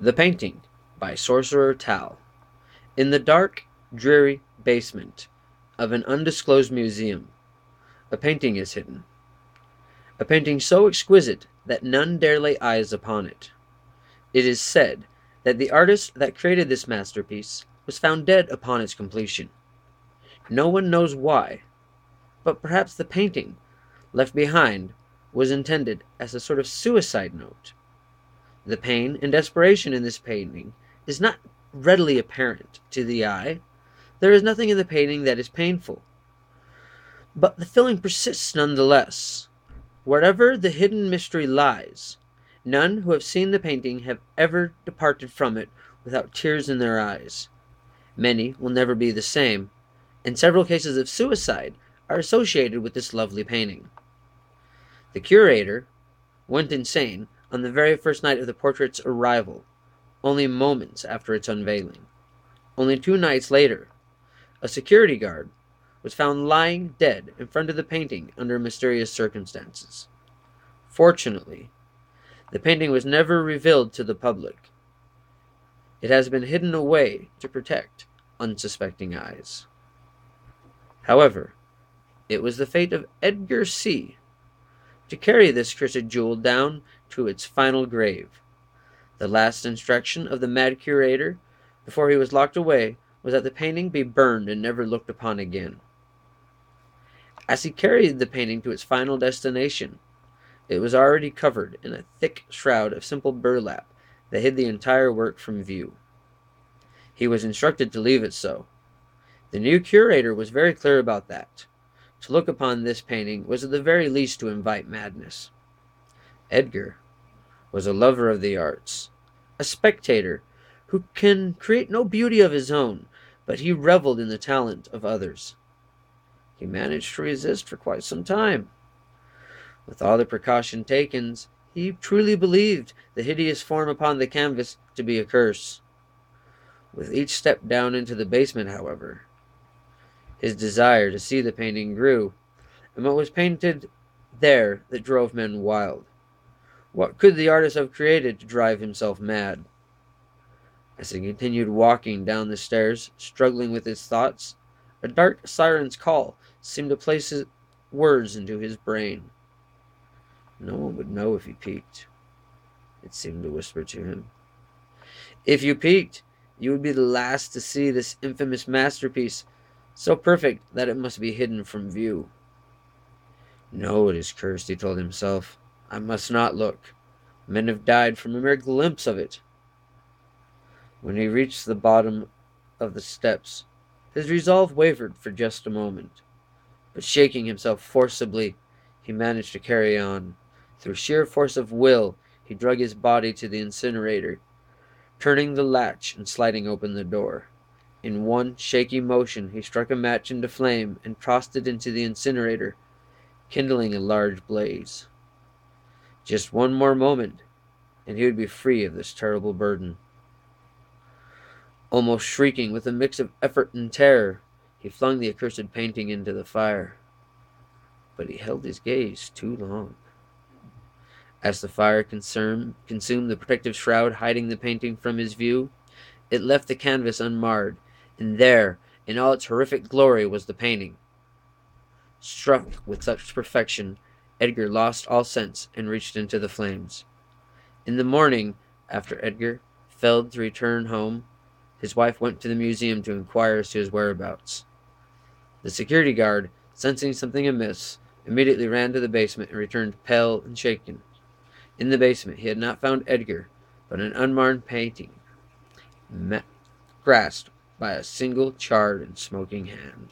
The Painting by Sorcerer Tal. In the dark, dreary basement of an undisclosed museum, a painting is hidden. A painting so exquisite that none dare lay eyes upon it. It is said that the artist that created this masterpiece was found dead upon its completion. No one knows why, but perhaps the painting left behind was intended as a sort of suicide note. The pain and desperation in this painting is not readily apparent to the eye. There is nothing in the painting that is painful, but the feeling persists nonetheless. Wherever the hidden mystery lies, none who have seen the painting have ever departed from it without tears in their eyes. Many will never be the same, and several cases of suicide are associated with this lovely painting. The curator went insane on the very first night of the portrait's arrival, only moments after its unveiling. Only 2 nights later, a security guard was found lying dead in front of the painting under mysterious circumstances. Fortunately, the painting was never revealed to the public. It has been hidden away to protect unsuspecting eyes. However, it was the fate of Edgar C. to carry this cursed jewel down to its final grave. The last instruction of the mad curator, before he was locked away, was that the painting be burned and never looked upon again. As he carried the painting to its final destination, it was already covered in a thick shroud of simple burlap that hid the entire work from view. He was instructed to leave it so. The new curator was very clear about that. To look upon this painting was at the very least to invite madness. Edgar was a lover of the arts, a spectator who can create no beauty of his own, but he reveled in the talent of others. He managed to resist for quite some time. With all the precaution taken, he truly believed the hideous form upon the canvas to be a curse. With each step down into the basement, however, his desire to see the painting grew, and what was painted there that drove men wild. What could the artist have created to drive himself mad? As he continued walking down the stairs, struggling with his thoughts, a dark siren's call seemed to place words into his brain. No one would know if he peeked, it seemed to whisper to him. If you peeked, you would be the last to see this infamous masterpiece, so perfect that it must be hidden from view. No, it is cursed, he told himself. I must not look. Men have died from a mere glimpse of it. When he reached the bottom of the steps, his resolve wavered for just a moment, but shaking himself forcibly, he managed to carry on. Through sheer force of will, he drug his body to the incinerator, turning the latch and sliding open the door. In one shaky motion, he struck a match into flame and tossed it into the incinerator, kindling a large blaze. Just one more moment, and he would be free of this terrible burden. Almost shrieking with a mix of effort and terror, he flung the accursed painting into the fire. But he held his gaze too long. As the fire consumed the protective shroud hiding the painting from his view, it left the canvas unmarred, and there, in all its horrific glory, was the painting. Struck with such perfection, Edgar lost all sense and reached into the flames. In the morning, after Edgar failed to return home, his wife went to the museum to inquire as to his whereabouts. The security guard, sensing something amiss, immediately ran to the basement and returned pale and shaken. In the basement he had not found Edgar, but an unmarred painting, grasped by a single charred and smoking hand.